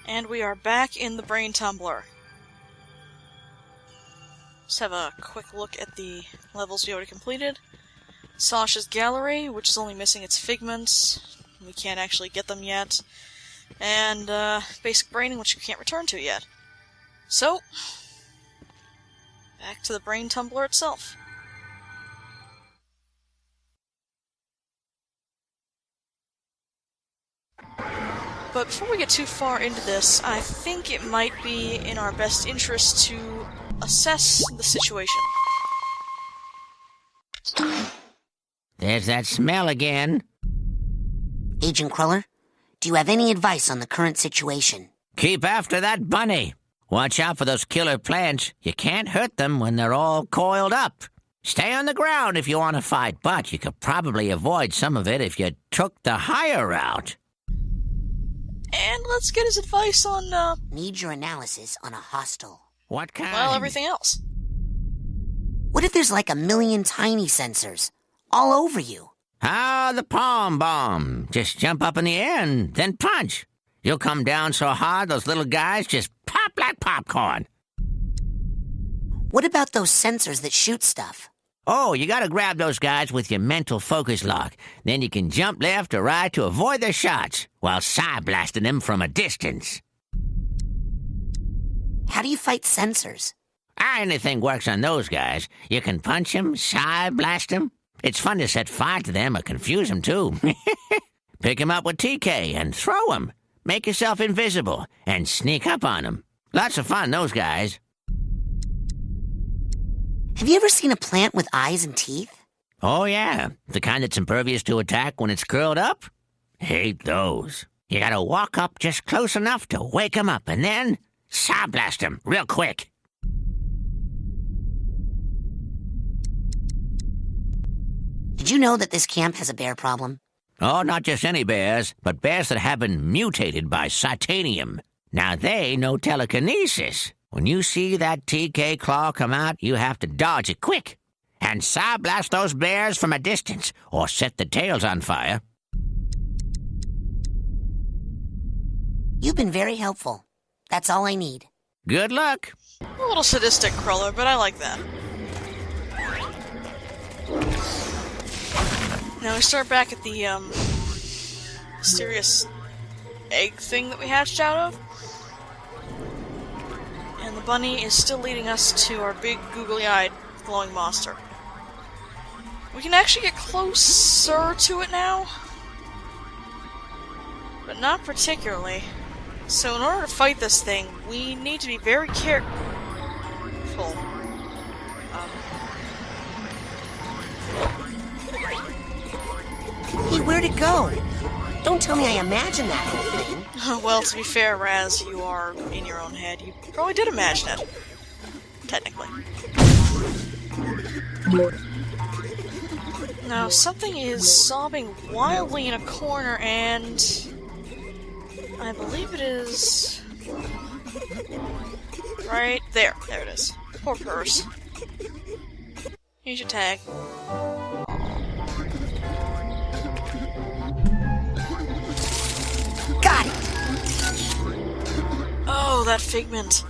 And we are back in the brain tumbler. Let's have a quick look at the levels we already completed. Sasha's Gallery, which is only missing its figments. We can't actually get them yet. And Basic Braining, which we can't return to yet. So, back to the brain tumbler itself. But before we get too far into this, I think it might be in our best interest to assess the situation. There's that smell again. Agent Cruller, do you have any advice on the current situation? Keep after that bunny. Watch out for those killer plants. You can't hurt them when they're all coiled up. Stay on the ground if you want to fight, but you could probably avoid some of it if you took the higher route. And let's get his advice on, Need your analysis on a hostile. What kind? well, everything else. What if there's like a million tiny sensors all over you? Ah, the palm bomb. Just jump up in the air and then punch. You'll come down so hard those little guys just pop like popcorn. What about those sensors that shoot stuff? Oh, you gotta grab those guys with your mental focus lock. Then you can jump left or right to avoid their shots, while side-blasting them from a distance. How do you fight sensors? Anything works on those guys. You can punch them, side-blast them. It's fun to set fire to them or confuse them, too. Pick them up with TK and throw them. Make yourself invisible and sneak up on them. Lots of fun, those guys. Have you ever seen a plant with eyes and teeth? Oh, yeah. The kind that's impervious to attack when it's curled up? Hate those. You gotta walk up just close enough to wake 'em up and then side-blast 'em real quick. Did you know that this camp has a bear problem? Oh, not just any bears, but bears that have been mutated by Psychonauts. Now they know telekinesis. When you see that TK claw come out, you have to dodge it quick. And side-blast those bears from a distance, or set the tails on fire. You've been very helpful. That's all I need. Good luck. A little sadistic, Cruller, but I like that. Now we start back at the, mysterious egg thing that we hatched out of. And the bunny is still leading us to our big, googly-eyed, glowing monster. We can actually get closer to it now, but not particularly. So in order to fight this thing, we need to be very careful. Hey, where'd it go? Don't tell me I imagined that whole thing. Well, to be fair, Raz, you are in your own head. You probably did imagine it. Technically. Now, something is sobbing wildly in a corner, and I believe it is right there. There it is. Poor purse. Here's your tag. Got it! Oh, that figment.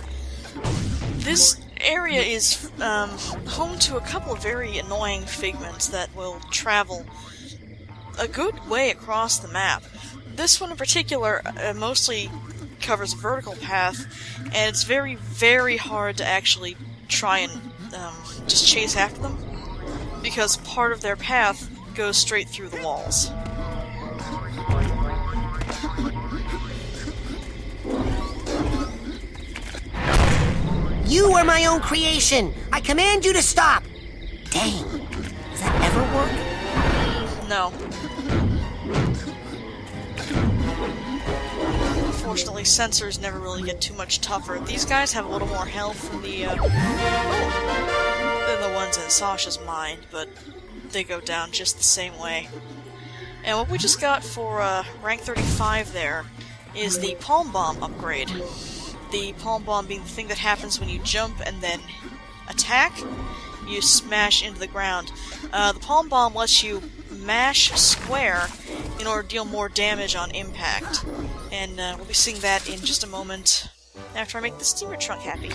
This area is home to a couple of very annoying figments that will travel a good way across the map. This one in particular mostly covers a vertical path, and it's very, very hard to actually try and just chase after them, because part of their path goes straight through the walls. You are my own creation! I command you to stop! Dang, does that ever work? No. Unfortunately, sensors never really get too much tougher. These guys have a little more health than than the ones in Sasha's mind, but they go down just the same way. And what we just got for rank 35 there is the Palm Bomb upgrade. The Palm Bomb being the thing that happens when you jump and then attack, you smash into the ground. The Palm Bomb lets you mash square in order to deal more damage on impact. And we'll be seeing that in just a moment after I make the steamer trunk happy.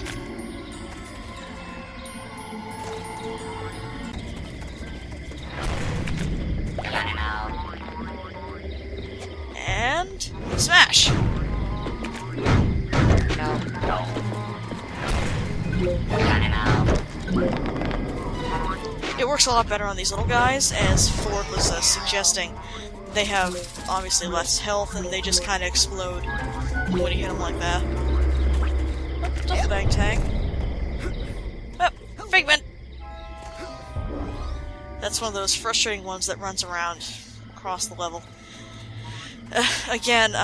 And smash! It works a lot better on these little guys, as Ford was suggesting. They have obviously less health and they just kind of explode when you hit them like that. Oh, double bag tag. Oh, Figment! That's one of those frustrating ones that runs around across the level. Again,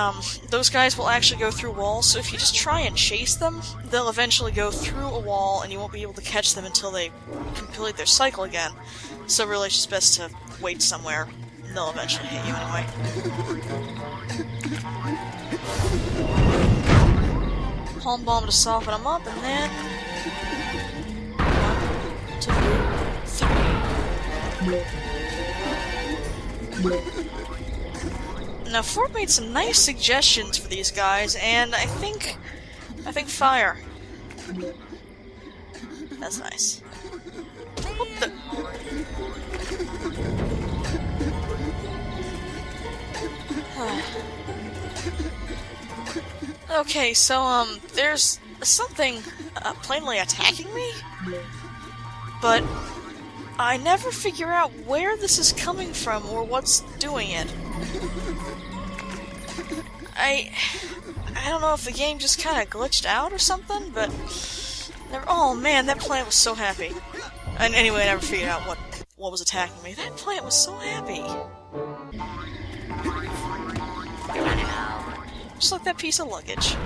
those guys will actually go through walls, so if you just try and chase them, they'll eventually go through a wall and you won't be able to catch them until they complete their cycle again. So really it's just best to wait somewhere. They'll eventually hit you anyway. Palm bomb to soften them up, and then 1, 2, 3. Now, Ford made some nice suggestions for these guys, and I think fire. That's nice. What the? Okay, so, there's something plainly attacking me, but I never figure out where this is coming from or what's doing it. I don't know if the game just kind of glitched out or something, but oh man, that plant was so happy. And anyway, I never figured out what was attacking me. That plant was so happy. Just like that piece of luggage.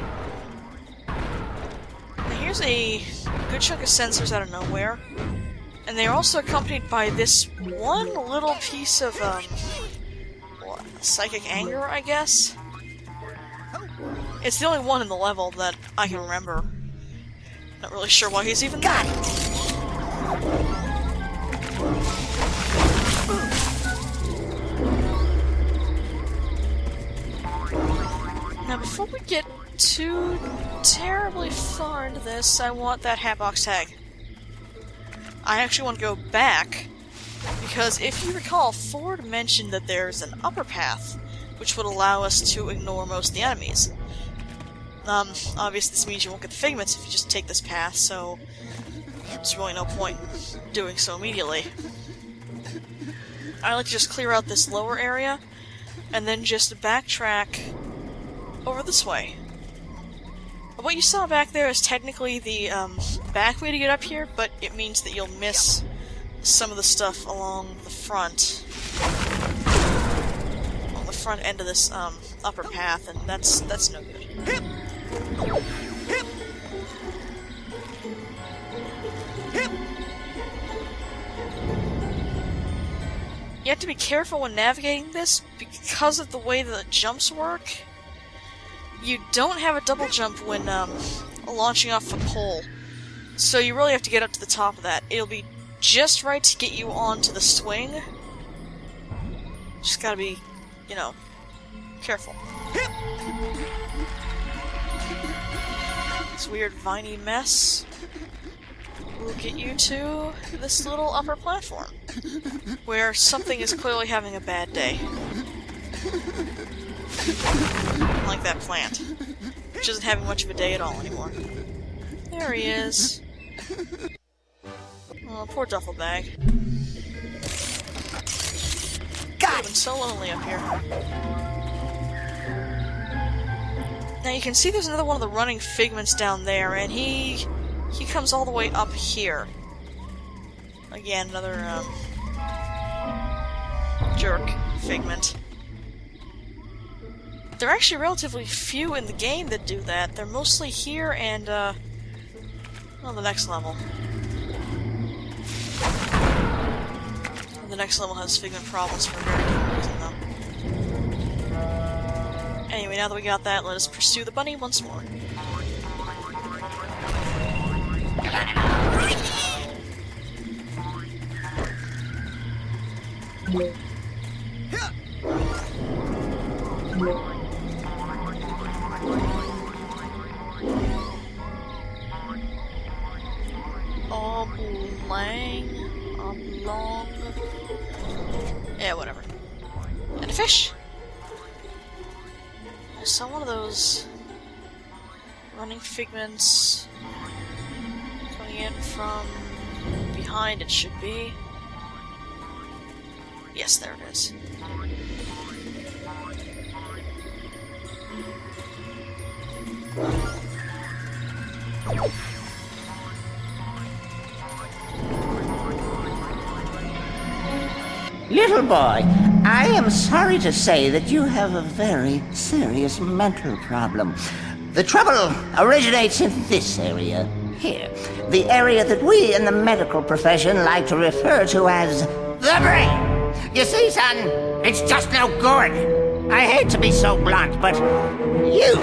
Now here's a good chunk of sensors out of nowhere. And they're also accompanied by this one little piece of, what, psychic anger, I guess? It's the only one in the level that I can remember. Not really sure why he's even there. Now, before we get too terribly far into this, I want that hatbox tag. I actually want to go back, because if you recall, Ford mentioned that there's an upper path, which would allow us to ignore most of the enemies. Obviously this means you won't get the figments if you just take this path, so there's really no point doing so immediately. I like to just clear out this lower area, and then just backtrack over this way. What you saw back there is technically the back way to get up here, but it means that you'll miss some of the stuff along the front end of this upper path, and that's no good. You have to be careful when navigating this because of the way the jumps work. You don't have a double jump when launching off a pole, so you really have to get up to the top of that. It'll be just right to get you onto the swing. Just gotta be, you know, careful. This weird viney mess will get you to this little upper platform, where something is clearly having a bad day. Like that plant, which isn't having much of a day at all anymore. There he is. Oh, poor duffel bag. God, it's so lonely up here. Now you can see there's another one of the running figments down there, and he comes all the way up here. Again, another jerk figment. There are actually relatively few in the game that do that. They're mostly here and, on the next level. The next level has figment problems for a very different reason, though. Anyway, now that we got that, let us pursue the bunny once more. oblong. Yeah, whatever. And a fish! I saw one of those running figments coming in from behind, it should be. Yes, there it is. Little boy, I am sorry to say that you have a very serious mental problem. The trouble originates in this area, here. The area that we in the medical profession like to refer to as the brain. You see, son, it's just no good. I hate to be so blunt, but you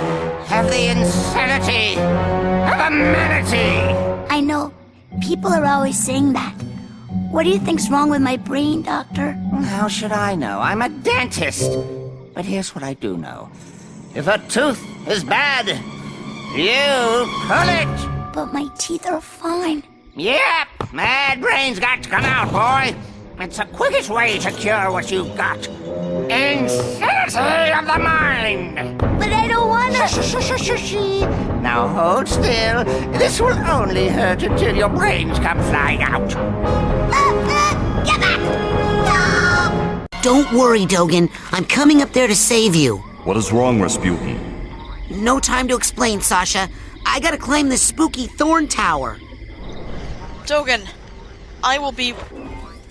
have the insanity of a manatee. I know. People are always saying that. What do you think's wrong with my brain, Doctor? How should I know? I'm a dentist. But here's what I do know. If a tooth is bad, you pull it. But my teeth are fine. Yep, mad brain's got to come out, boy. It's the quickest way to cure what you've got. Insanity of the mind. But I don't wanna... Shh. Now hold still. This will only hurt until your brains come flying out. Get back! No! Don't worry, Dogen. I'm coming up there to save you. What is wrong, Rasputin? No time to explain, Sasha. I gotta climb this spooky thorn tower. Dogen, I will be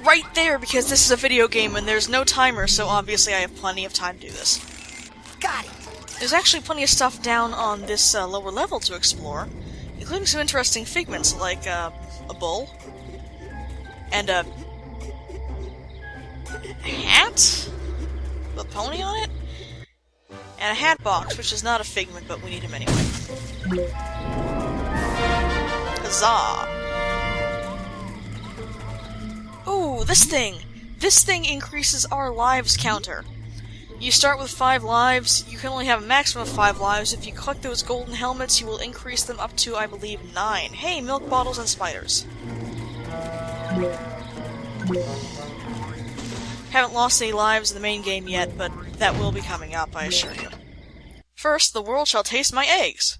right there because this is a video game and there's no timer, so obviously I have plenty of time to do this. Got it. There's actually plenty of stuff down on this lower level to explore, including some interesting figments like a bull and a hat with a pony on it, and a hat box, which is not a figment, but we need him anyway. Huzzah! Ooh, this thing! This thing increases our lives counter. You start with 5 lives, you can only have a maximum of 5 lives. If you collect those golden helmets, you will increase them up to, I believe, 9. Hey, milk bottles and spiders. Haven't lost any lives in the main game yet, but that will be coming up, I assure you. First, the world shall taste my eggs.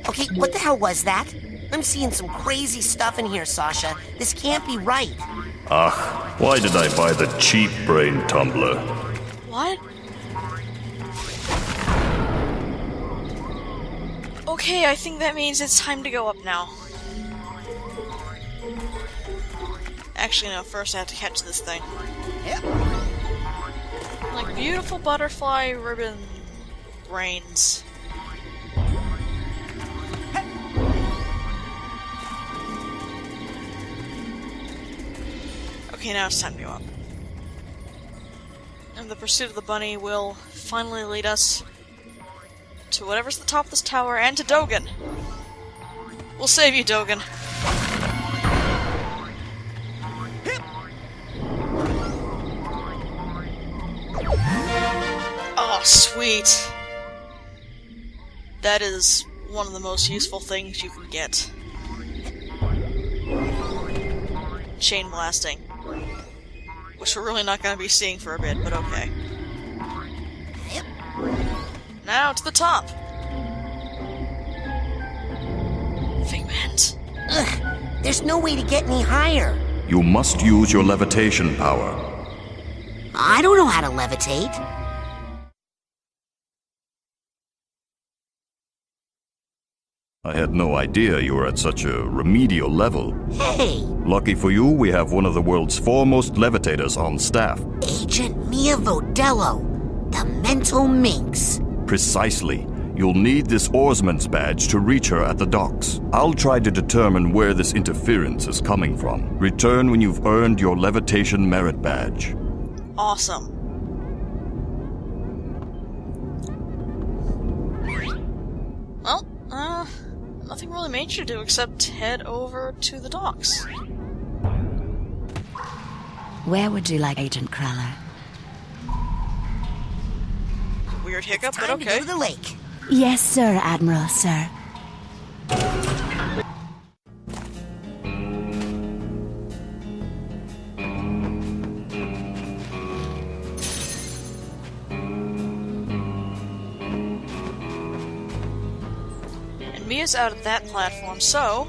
Okay, what the hell was that? I'm seeing some crazy stuff in here, Sasha. This can't be right. Why did I buy the cheap brain tumbler? What? Okay, I think that means it's time to go up now. Actually, no, first I have to catch this thing. Yep. Like beautiful butterfly ribbon brains. Okay, now it's time to go up. And the pursuit of the bunny will finally lead us to whatever's at the top of this tower and to Dogen. We'll save you, Dogen. Oh, sweet. That is one of the most useful things you can get. Chain blasting. Which we're really not going to be seeing for a bit, but okay. Now to the top! Figment. Ugh, there's no way to get any higher. You must use your levitation power. I don't know how to levitate. I had no idea you were at such a remedial level. Hey, Lucky for you, we have one of the world's foremost levitators on staff. Agent Mia Vodello, the mental minx. Precisely. You'll need this oarsman's badge to reach her at the docks. I'll try to determine where this interference is coming from. Return when you've earned your levitation merit badge. Awesome. Well, nothing really major to do except head over to the docks. Where would you like Agent Crawler? Weird hiccup, Time but okay. to go to the lake. Yes, sir, Admiral, sir. And Mia's out at that platform, so...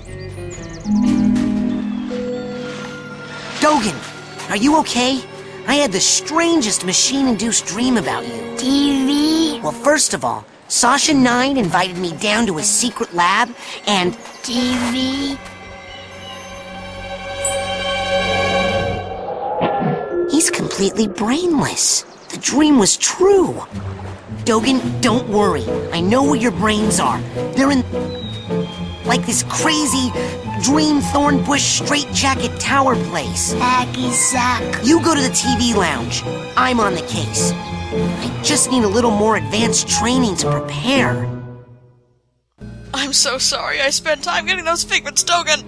Dogen, are you okay? I had the strangest machine-induced dream about you. TV, Well, first of all, Sasha 9 invited me down to his secret lab, and TV. he's completely brainless. The dream was true. Dogen, don't worry. I know where your brains are. They're in... like this crazy dream thornbush straitjacket tower place. Hacky sack. You go to the TV lounge. I'm on the case. I just need a little more advanced training to prepare. I'm so sorry I spent time getting those figments, Dogen!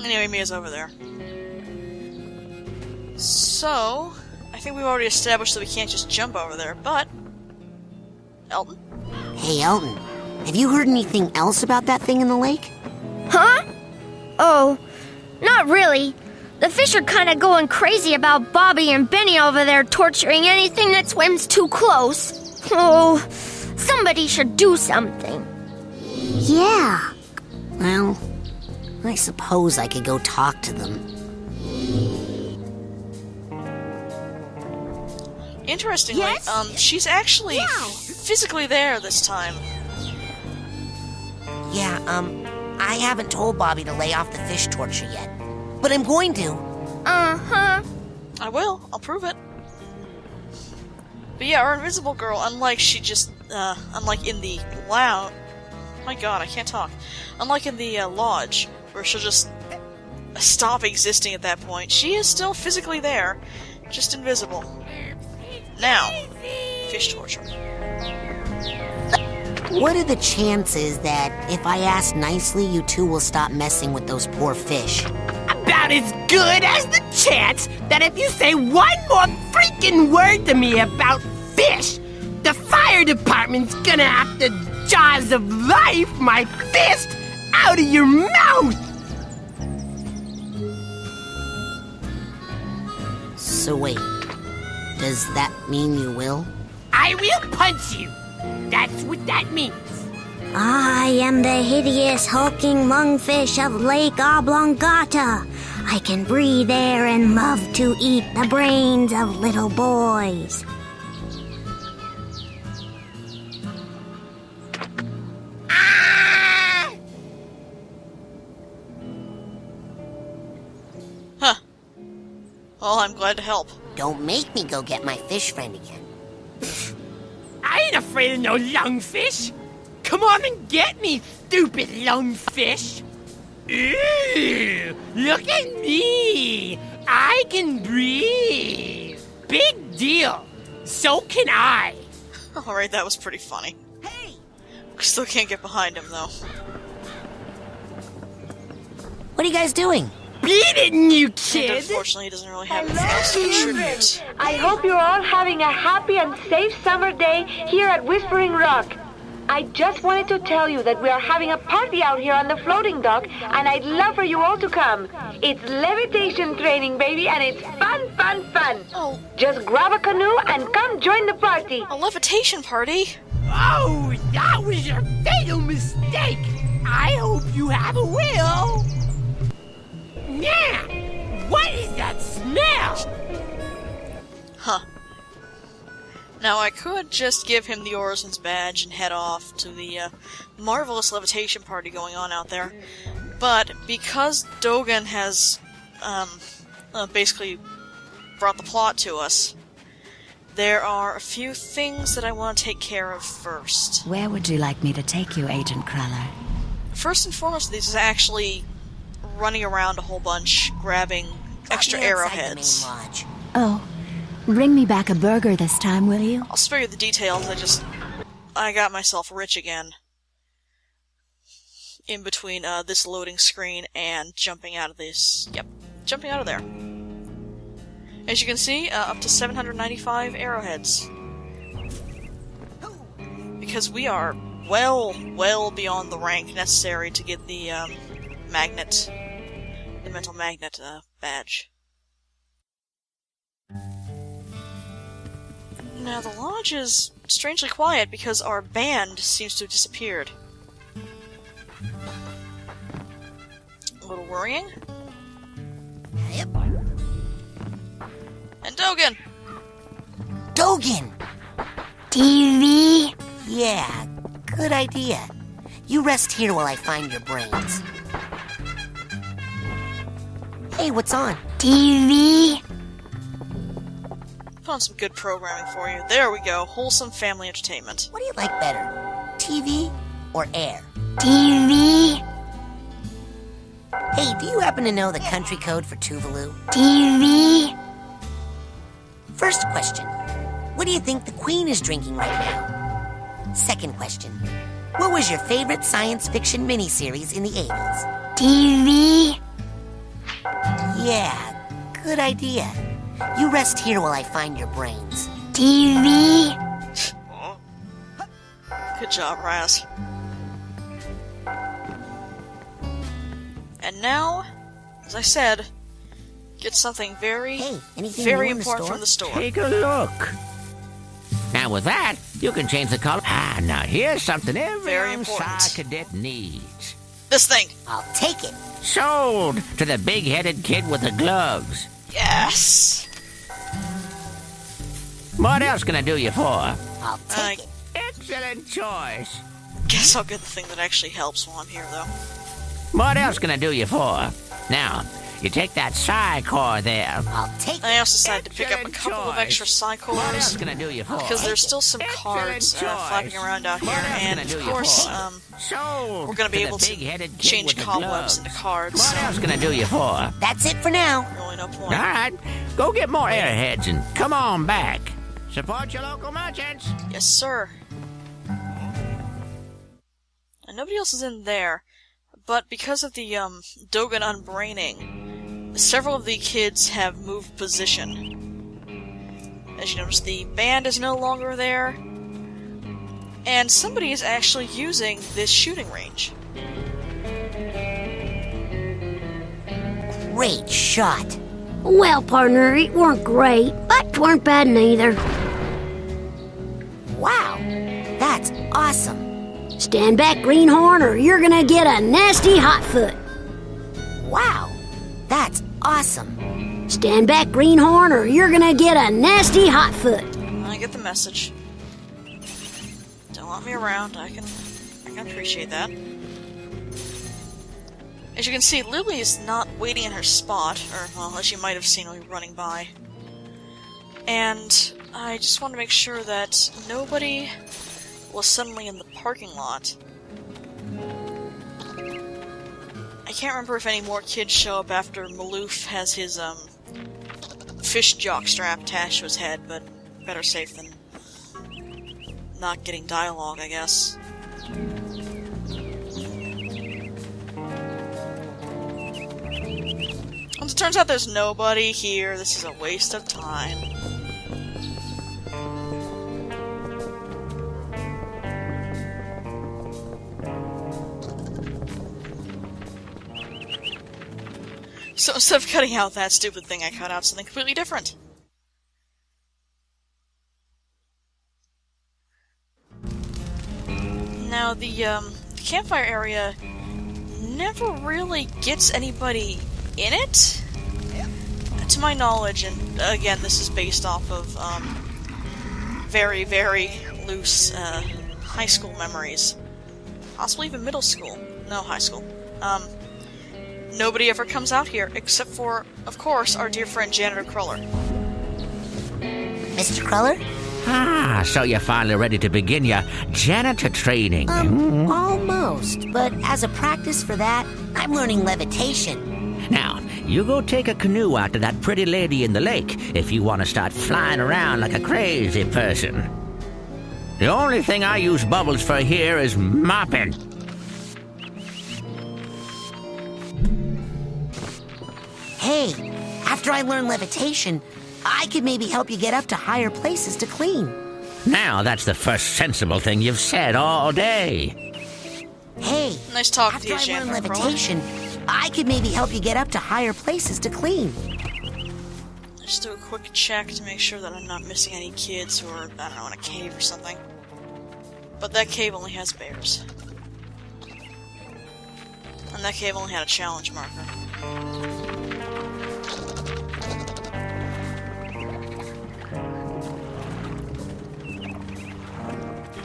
Anyway, Mia's over there. So, I think we've already established that we can't just jump over there, but... Elton? Hey, Elton, have you heard anything else about that thing in the lake? Huh? Oh, not really. The fish are kind of going crazy about Bobby and Benny over there torturing anything that swims too close. Oh, somebody should do something. Yeah. Well, I suppose I could go talk to them. Interestingly, Yes? she's actually physically there this time. Yeah, I haven't told Bobby to lay off the fish torture yet. But I'm going to. Uh-huh. I will. I'll prove it. But yeah, our invisible girl, unlike in the lounge... My god, I can't talk. Unlike in the lodge, where she'll just stop existing at that point, she is still physically there, just invisible. Now, fish torture. What are the chances that if I ask nicely, you two will stop messing with those poor fish? About as good as the chance that if you say one more freaking word to me about fish, the fire department's gonna have to jaws of life my fist out of your mouth! So wait, does that mean you will? I will punch you! That's what that means. I am the hideous hulking lungfish of Lake Oblongata. I can breathe air and love to eat the brains of little boys. Huh. Well, I'm glad to help. Don't make me go get my fish friend again. I ain't afraid of no lungfish. Come on and get me, stupid lungfish. Ew, look at me. I can breathe. Big deal. So can I. Alright, that was pretty funny. Hey! Still can't get behind him, though. What are you guys doing? Beat it, you And kid. unfortunately, he doesn't really have anything else to contribute. I hope you're all having a happy and safe summer day here at Whispering Rock. I just wanted to tell you that we are having a party out here on the floating dock, and I'd love for you all to come. It's levitation training, baby, and it's fun, fun, fun. Oh, Just grab a canoe and come join the party. a levitation party? Oh, that was your fatal mistake. I hope you have a will. Yeah, what is that smell? Huh. Now, I could just give him the Oarsman's badge and head off to the marvelous levitation party going on out there. But because Dogen has basically brought the plot to us, there are a few things that I want to take care of first. Where would you like me to take you, Agent Cruller? First and foremost, this is actually running around a whole bunch, grabbing extra arrowheads. Oh, bring me back a burger this time, will you? I'll spare you the details, I got myself rich again. In between this loading screen and jumping out of this. Yep, jumping out of there. As you can see, up to 795 arrowheads. Because we are well beyond the rank necessary to get the magnet, the mental magnet badge. Now the lodge is strangely quiet because our band seems to have disappeared. A little worrying. Yep. And Dogen! Dogen! TV? Yeah, good idea. You rest here while I find your brains. Hey, what's on? TV? Put on some good programming for you. There we go. Wholesome family entertainment. What do you like better? TV or air? TV? Hey, do you happen to know the country code for Tuvalu? TV? First question, what do you think the Queen is drinking right now? Second question, what was your favorite science fiction miniseries in the 80s? TV? Yeah, good idea. You rest here while I find your brains. TV? Good job, Raz. And now, as I said, get something very important from the store. Take a look. Now with that, you can change the color. Now here's something every Very young important. Psy cadet needs. This thing! I'll take it. Sold to the big-headed kid with the gloves. Yes! What else can I do you for? I'll take it. Excellent choice. Guess I'll get the thing that actually helps while I'm here, though. What else can I do you for? Now, you take that psi core there. I'll take it. I also decided to pick up a Excellent couple of choice. extra psi What else cores, can I do you for? because there's still some cards flapping around out here, and of course, Sold we're going to be able to big-headed kid change with the cobwebs gloves. into cards, What so else can I do you for? That's it for now. really no All point. right, go get more airheads and come on back. Support your local merchants. Yes, sir. And nobody else is in there, but because of the Dogen unbraining, several of the kids have moved position. As you notice, the band is no longer there, and somebody is actually using this shooting range. Great shot. Well, partner, it weren't great, but 'tweren't bad neither. Wow, that's awesome. Stand back, greenhorn, or you're gonna get a nasty hotfoot. Wow, that's awesome. Stand back, greenhorn, or you're gonna get a nasty hotfoot. I get the message. Don't want me around. I can appreciate that. As you can see, Lily is not waiting in her spot, or, well, as you might have seen me running by. And I just want to make sure that nobody was suddenly in the parking lot. I can't remember if any more kids show up after Maloof has his, fish jockstrap attached to his head, but better safe than not getting dialogue, I guess. Once it turns out there's nobody here, this is a waste of time. So instead of cutting out that stupid thing, I cut out something completely different. Now, the campfire area never really gets anybody in it, to my knowledge, and again, this is based off of very, very loose high school memories. Possibly even middle school. No, high school. nobody ever comes out here, except for, of course, our dear friend Janitor Cruller. Mr. Cruller? Ah, so you're finally ready to begin your janitor training. Almost. But as a practice for that, I'm learning levitation. Now, you go take a canoe out to that pretty lady in the lake if you want to start flying around like a crazy person. The only thing I use bubbles for here is mopping. Hey, after I learn levitation, I could maybe help you get up to higher places to clean. Now that's the first sensible thing you've said all day. Hey, Nice talk with after you, I learn Janitor Cruller. levitation, I could maybe help you get up to higher places to clean. Just do a quick check to make sure that I'm not missing any kids who are, I don't know, in a cave or something. But that cave only has bears. And that cave only had a challenge marker.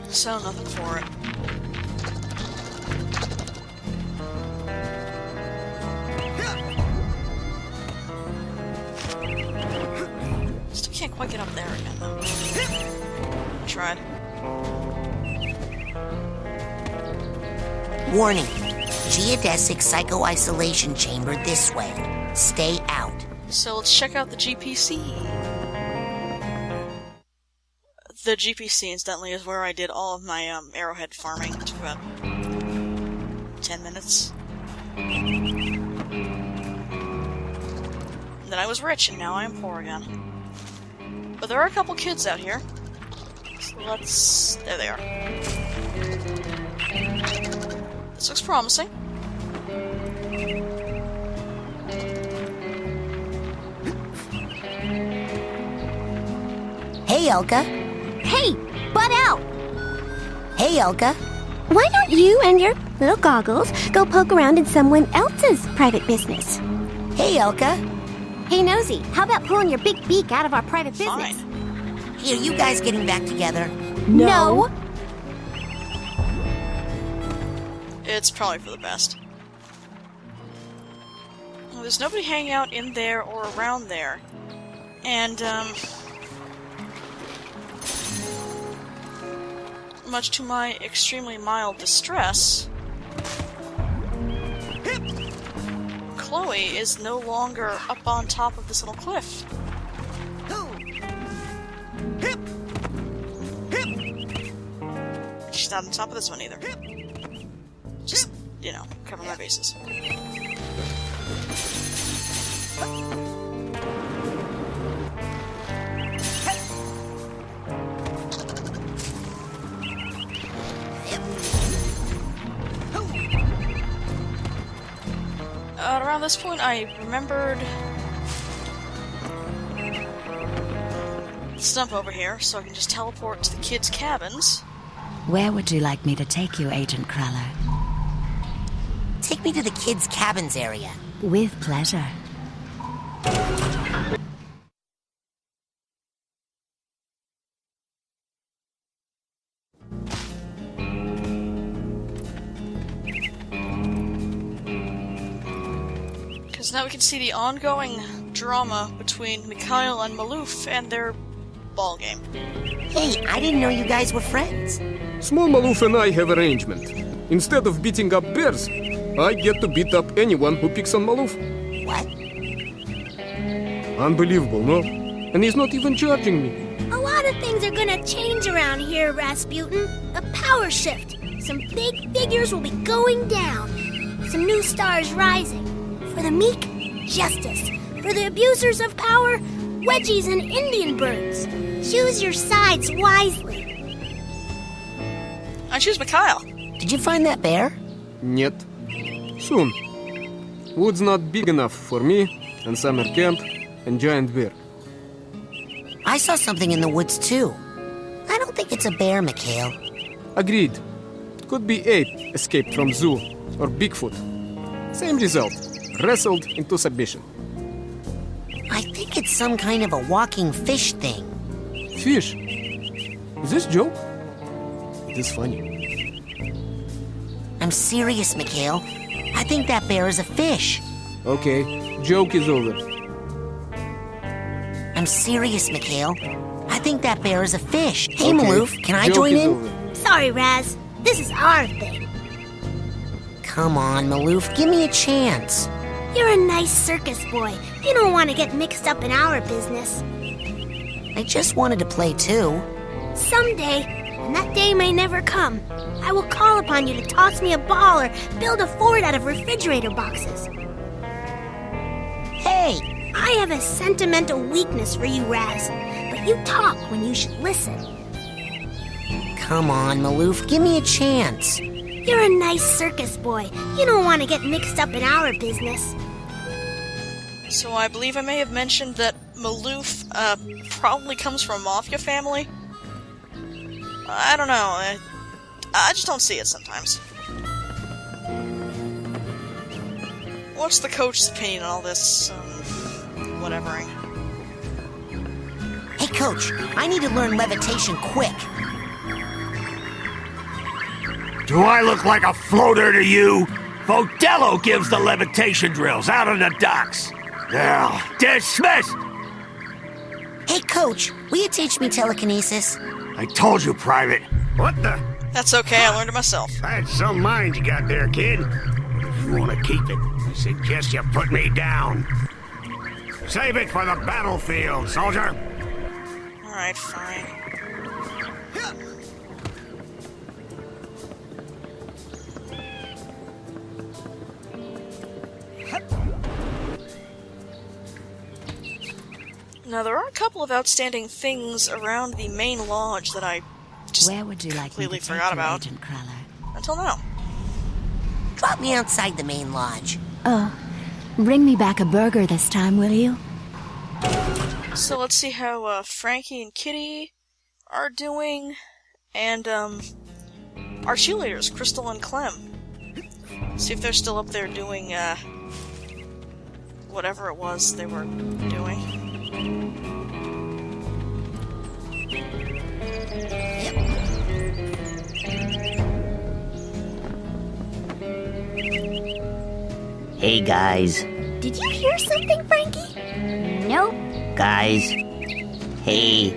So, nothing for it. Still can't quite get up there again, though. Tried. Warning. Geodesic psycho-isolation chamber this way. Stay out. So let's check out the GPC. The GPC, incidentally, is where I did all of my arrowhead farming. It took about 10 minutes. Then I was rich, and now I am poor again. But there are a couple kids out here. So let's... There they are. This looks promising. Hey, Elka. Hey, butt out! Hey, Elka. Why don't you and your little goggles go poke around in someone else's private business? Hey, Elka. Hey, Nosy, how about pulling your big beak out of our private business? Fine. Hey, are you guys getting back together? No. It's probably for the best. Well, there's nobody hanging out in there or around there. And, much to my extremely mild distress, Chloe is no longer up on top of this little cliff. She's not on top of this one either. Just, you know, cover my bases. Around this point, I remembered the stump over here, so I can just teleport to the kids' cabins. Where would you like me to take you, Agent Cruller? Take me to the kids' cabins area. With pleasure. Because now we can see the ongoing drama between Mikhail and Maloof and their ball game. Hey, I didn't know you guys were friends. Small Maloof and I have arrangement. Instead of beating up bears, I get to beat up anyone who picks on Maloof. What? Unbelievable, no? And he's not even charging me. A lot of things are gonna change around here, Rasputin. A power shift. Some big figures will be going down. Some new stars rising. For the meek, justice. For the abusers of power, wedgies and Indian birds. Choose your sides wisely. I choose Mikhail. Did you find that bear? Нет. Soon. Wood's not big enough for me, and summer camp, and giant bear. I saw something in the woods, too. I don't think it's a bear, Mikhail. Agreed. Could be ape escaped from zoo, or Bigfoot. Same result. Wrestled into submission. I think it's some kind of a walking fish thing. Fish? Is this joke? It is funny. I'm serious, Mikhail. I think that bear is a fish. Okay, joke is over. I'm serious, Mikhail. I think that bear is a fish. Hey, Okay, Maloof, can I joke join is in? over. Sorry, Raz. This is our thing. Come on, Maloof, give me a chance. You're a nice circus boy. You don't want to get mixed up in our business. I just wanted to play too. Someday, and that day may never come, I will call upon you to toss me a ball or build a fort out of refrigerator boxes. Hey! I have a sentimental weakness for you, Raz, but you talk when you should listen. Come on, Maloof, give me a chance. You're a nice circus boy. You don't want to get mixed up in our business. So I believe I may have mentioned that Maloof probably comes from a mafia family. I don't know. I just don't see it sometimes. What's the coach's opinion on all this, whatevering? Hey, Coach, I need to learn levitation quick. Do I look like a floater to you? Vodello gives the levitation drills out on the docks. Now, dismissed! Hey, Coach, will you teach me telekinesis? I told you, Private. What the? That's okay, I learned it myself. That's some mind you got there, kid. If you want to keep it, I suggest you put me down. Save it for the battlefield, soldier. Alright, fine. Now, there are a couple of outstanding things around the main lodge that I just Where would you like me completely to take forgot you, about Agent Crawler? until now. Drop me outside the main lodge. Oh, bring me back a burger this time, will you? So let's see how Frankie and Kitty are doing, and our cheerleaders, Crystal and Clem. See if they're still up there doing whatever it was they were doing. Hey, guys. Did you hear something, Frankie? Nope. Guys. Hey.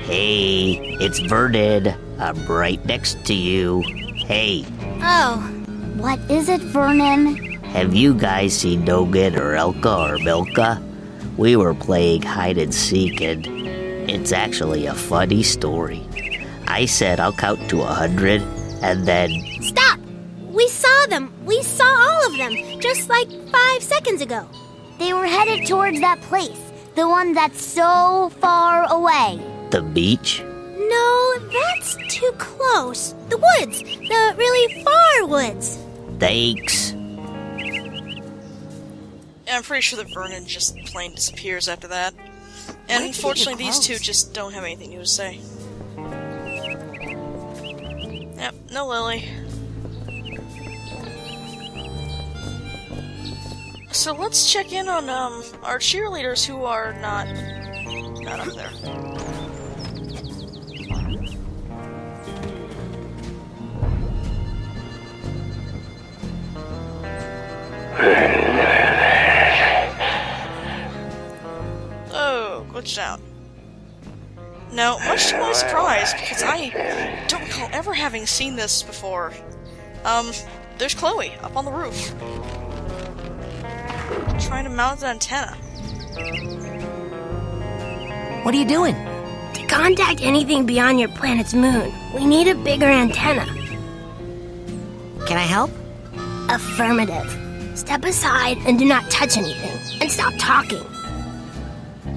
Hey, it's Vernon. I'm right next to you. Hey, Oh, what is it, Vernon? have you guys seen Dogan or Elka or Milka? We were playing hide and seek, and it's actually a funny story. I said I'll count to 100, and then Stop! We saw them. We saw all of them, just like 5 seconds ago. They were headed towards that place, the one that's so far away. the beach. No, that's too close. The woods, the really far woods. Thanks. I'm pretty sure that Vernon just plain disappears after that. And unfortunately, these two just don't have anything new to say. Yep, no Lily. So let's check in on our cheerleaders who are not up there. Oh, glitched out. Now, much to my surprise, because I don't recall ever having seen this before, there's Chloe up on the roof. Trying to mount an antenna. What are you doing? To contact anything beyond your planet's moon, we need a bigger antenna. Can I help? Affirmative. Step aside and do not touch anything. And stop talking.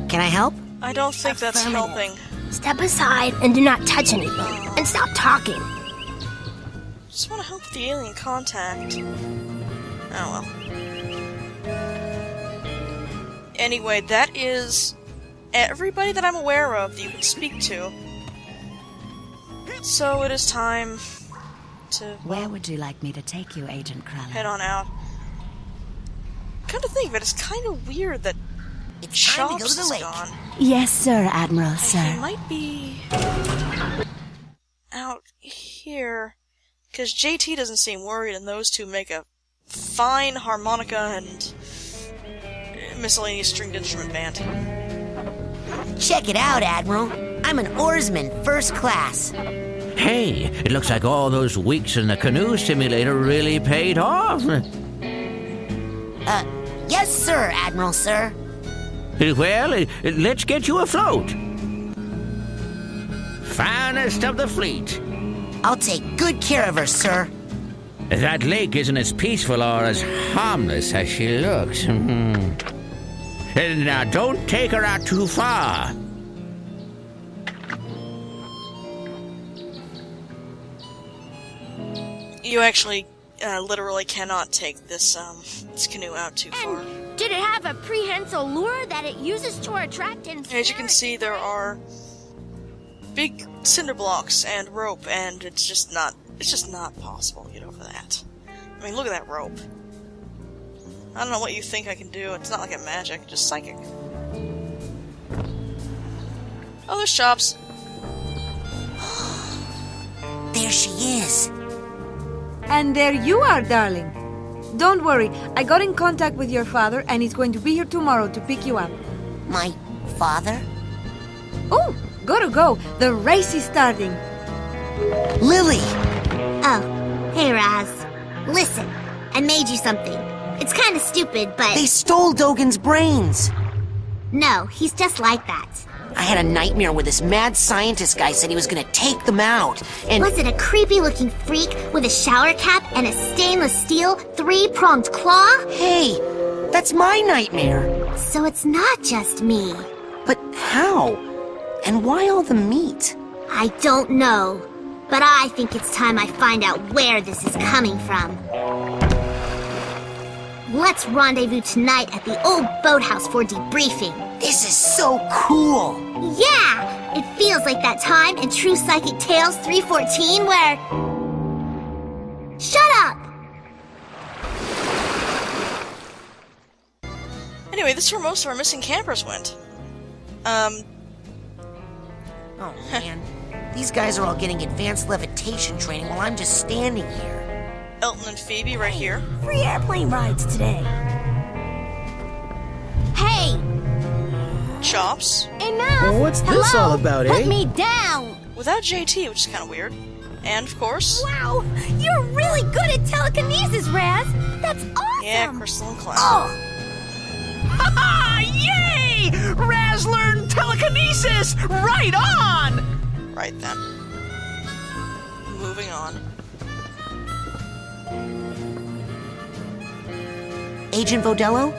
Can I help? I don't think that's helping. Step aside and do not touch anything. And stop talking. Just want to help with the alien contact. Oh well. Anyway, that is everybody that I'm aware of that you can speak to. So it is time to Where would you like me to take you, Agent Crawler? head on out. Come to think of it, it's kind of weird that It's time to go to Chops the is lake. gone. Yes, sir, Admiral, He sir. might be out here, because JT doesn't seem worried, and those two make a fine harmonica and miscellaneous stringed instrument band. Check it out, Admiral. I'm an oarsman, first class. Hey, it looks like all those weeks in the canoe simulator really paid off. Yes, sir, Admiral, sir. Well, let's get you afloat. Finest of the fleet. I'll take good care of her, sir. That lake isn't as peaceful or as harmless as she looks. Now, don't take her out too far. You actually literally cannot take this canoe out too far. And did it have a prehensile lure that it uses to attract and As you can see, there are big cinder blocks and rope, and it's just not possible to get over that. I mean, look at that rope. I don't know what you think I can do. It's not like a magic, just psychic. Oh, there's Chops. There she is. And there you are, darling. Don't worry, I got in contact with your father and he's going to be here tomorrow to pick you up. My father? Oh, gotta go. The race is starting. Lily! Oh, hey, Raz. Listen, I made you something. It's kind of stupid, but... They stole Dogen's brains! No, he's just like that. I had a nightmare where this mad scientist guy said he was gonna take them out, and... Was it a creepy-looking freak with a shower cap and a stainless steel, three-pronged claw? Hey, that's my nightmare. So it's not just me. But how? And why all the meat? I don't know, but I think it's time I find out where this is coming from. Let's rendezvous tonight at the old boathouse for debriefing. This is so cool! Yeah! It feels like that time in True Psychic Tales 314 where... Shut up! Anyway, this is where most of our missing campers went. Oh, man. These guys are all getting advanced levitation training while I'm just standing here. Elton and Phoebe right here. Free airplane rides today. Hey! Chops. Enough! Well, what's this all about, eh? Put me down! Without JT, which is kind of weird. And, of course... Wow! You're really good at telekinesis, Raz! That's awesome! Yeah, Crystal and Cloud. Oh! Ha-ha! Yay! Raz learned telekinesis! Right on! Right then. Moving on. Agent Vodello?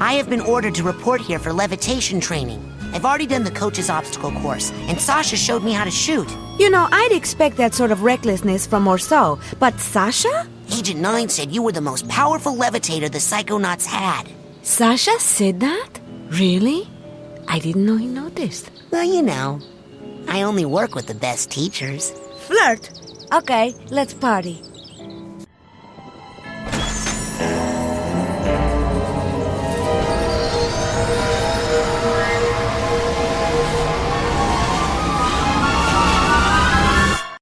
I have been ordered to report here for levitation training. I've already done the coach's obstacle course, and Sasha showed me how to shoot. You know, I'd expect that sort of recklessness from Orso, but Sasha? Agent 9 said you were the most powerful levitator the Psychonauts had. Sasha said that? Really? I didn't know he noticed. Well, you know, I only work with the best teachers. Flirt! Okay, let's party.